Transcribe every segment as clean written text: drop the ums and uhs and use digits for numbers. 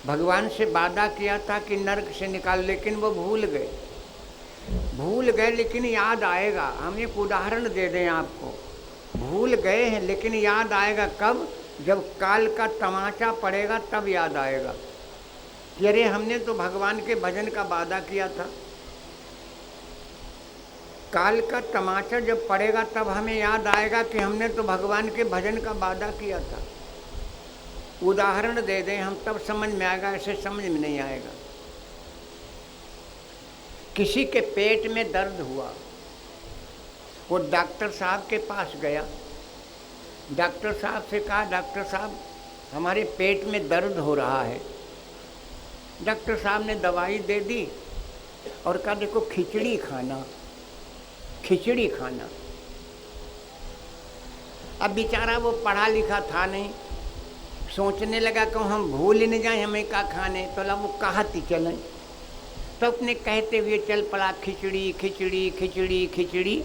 भगवान से वादा किया था कि नरक से निकाल, लेकिन वो भूल गए। भूल गए लेकिन याद आएगा। हम एक उदाहरण दे दें आपको, भूल गए हैं लेकिन याद आएगा कब? जब काल का तमाचा पड़ेगा तब याद आएगा कि अरे हमने तो भगवान के भजन का वादा किया था। काल का तमाचा जब पड़ेगा तब हमें याद आएगा कि हमने तो भगवान के भजन का वादा किया था। उदाहरण दे दें हम, तब समझ में आएगा, ऐसे समझ में नहीं आएगा। किसी के पेट में दर्द हुआ, वो डॉक्टर साहब के पास गया। डॉक्टर साहब से कहा, डॉक्टर साहब हमारे पेट में दर्द हो रहा है। डॉक्टर साहब ने दवाई दे दी और कहा देखो खिचड़ी खाना, खिचड़ी खाना। अब बेचारा वो पढ़ा लिखा था नहीं, सोचने लगा कि हम भूल ही नहीं जाए हमें क्या खाने, तो ला वो कहती चलें, तो अपने कहते हुए चल पड़ा खिचड़ी खिचड़ी खिचड़ी खिचड़ी।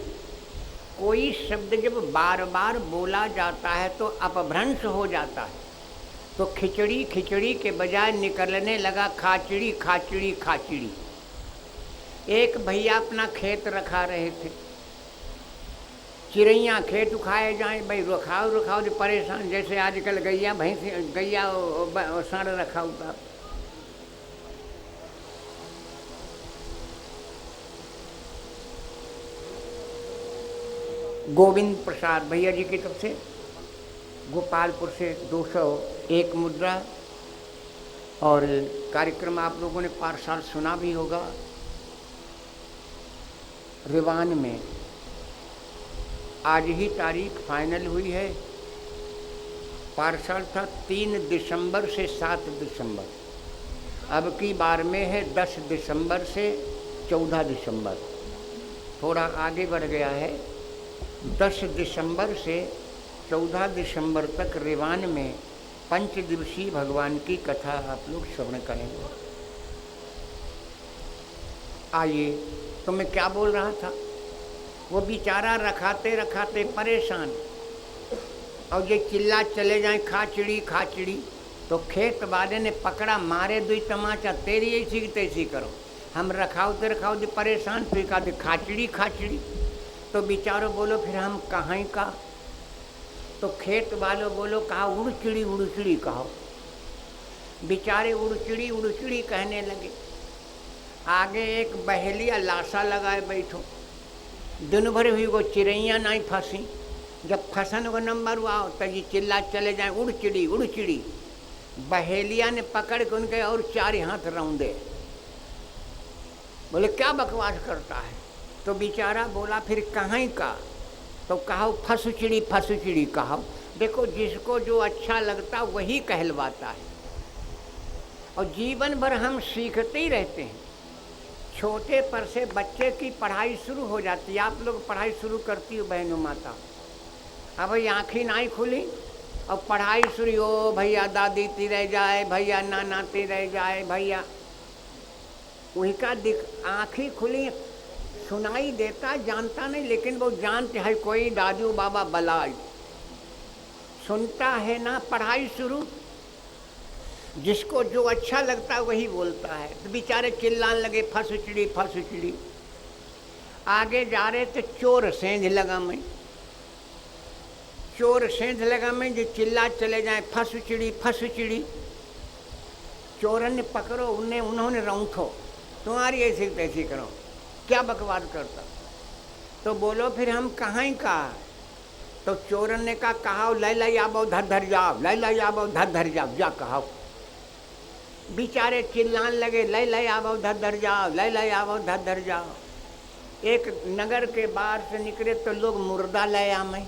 कोई शब्द जब बार बार बोला जाता है तो अपभ्रंश हो जाता है, तो खिचड़ी खिचड़ी के बजाय निकलने लगा खाचड़ी खाचड़ी खाचड़ी। एक भैया अपना खेत रखा रहे थे, चिड़ैया खेत उखाए जाए, भाई रुखाओ रुखाओ जो परेशान, जैसे आजकल गैया भैंस गैया साढ़ रखा होता। गोविंद प्रसाद भैया जी की तरफ से गोपालपुर से 201 मुद्रा। और कार्यक्रम आप लोगों ने पार्षद सुना भी होगा। रिवान में आज ही तारीख फाइनल हुई है। पार्षद था 3 दिसंबर से 7 दिसंबर, अब की बार में है 10 दिसंबर से 14 दिसंबर, थोड़ा आगे बढ़ गया है। 10 दिसंबर से 14 दिसंबर तक रिवान में 5 दिवसीय भगवान की कथा आप लोग श्रवण करेंगे। आइए, तो मैं क्या बोल रहा था, वो बेचारा रखाते रखाते परेशान, और ये चिल्ला चले जाए खाचड़ी खाचड़ी, तो खेत वाले ने पकड़ा, मारे दुई तमाचा, तेरी ऐसी की तैसी करो, हम रखावते रखावते परेशान, तो कहते खाचड़ी खाचड़ी। तो बेचारो बोलो फिर हम कहाँ का? तो खेत वालों बोलो कहा उड़चिड़ी उड़चिड़ी कहो। बेचारे उड़चिड़ी उड़चिड़ी कहने लगे। आगे एक बहेलिया लाशा लगाए बैठो, दिन भर हुई वो चिड़ैया नहीं फंसी, जब फंसन को नंबर हुआ तो ये चिल्ला चले जाए उड़चिड़ी उड़चिड़ी। बहेलिया ने पकड़ के उनके और 4 हाथ रौंदे, बोले क्या बकवास करता है? तो बेचारा बोला फिर कहाँ का? तो कहो फसुचिड़ी कहो। देखो जिसको जो अच्छा लगता वही कहलवाता है, और जीवन भर हम सीखते ही रहते हैं। छोटे पर से बच्चे की पढ़ाई शुरू हो जाती है। आप लोग पढ़ाई शुरू करती हो बहनों माता, अब भाई आँखें नहीं खुली और पढ़ाई शुरू हो, भैया दादी ती रह जाए, भैया नाना ती रह जाए, भैया वही का दिख आँखें खुली, सुनाई देता जानता नहीं, लेकिन वो जानते है कोई दादू बाबा बलाई सुनता है ना। पढ़ाई शुरू, जिसको जो अच्छा लगता वही बोलता है। तो बेचारे चिल्लाने लगे फसुचड़ी फसुचड़ी। आगे जा रहे थे, चोर सेंध लगा मैं, चोर सेंध लगा मैं, जो चिल्ला चले जाए फसुचड़ी फसुचड़ी। चोरन ने पकड़ो, उन्होंने रौंथो, तुम्हारी ऐसी तैसी करो, क्या बकवास करता? तो बोलो फिर हम कहाँ का? तो चोरन ने कहा लै लै आबो धर धर जाओ, लै लै आबो धर धर जाओ, जा कहो। बेचारे चिल्लाने लगे लै लै आबो धर धर जाओ, लै लै आबो धर धर जाओ। एक नगर के बाहर से निकले तो लोग मुर्दा ले आमे,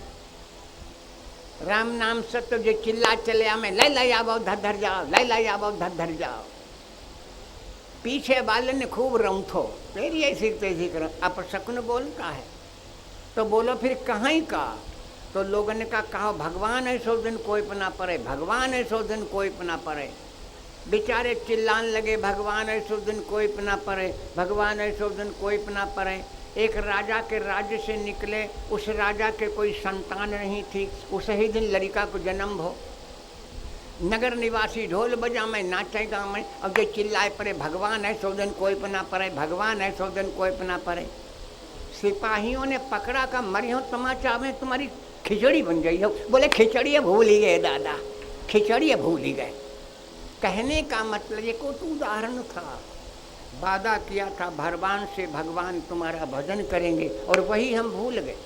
राम नाम से तो जो चिल्ला चले आमे, लै लै आबो धर धर जाओ, लै लै आबो धर धर जाओ। पीछे वाले ने खूब रौंथो, तेरी ऐसी तैसी करो, अपशकुन बोलता है। तो बोलो फिर कहाँ का? तो लोगों ने कहा भगवान ऐसो दिन कोई पना पड़े, भगवान ऐसो दिन कोई पना पड़े। बेचारे चिल्लाने लगे भगवान ऐसो दिन कोई पना पड़े, भगवान ऐसो दिन कोई पना पड़े। एक राजा के राज्य से निकले, उस राजा के कोई संतान नहीं थी, उसे ही दिन लड़का को जन्म हो। नगर निवासी ढोल बजा में नाचे गाँव में, अब जो चिल्लाए पड़े भगवान है सौ दिन कोई पना पड़े, भगवान है सौ दिन कोई पना पड़े। सिपाहियों ने पकड़ा का मरियो तमाचा में तुम्हारी खिचड़ी बन गई हो। बोले खिचड़ी भूल ही गए दादा, खिचड़ी भूल ही गए। कहने का मतलब ये को तो उदाहरण था। वादा किया था भगवान से, भगवान तुम्हारा भजन करेंगे, और वही हम भूल गए।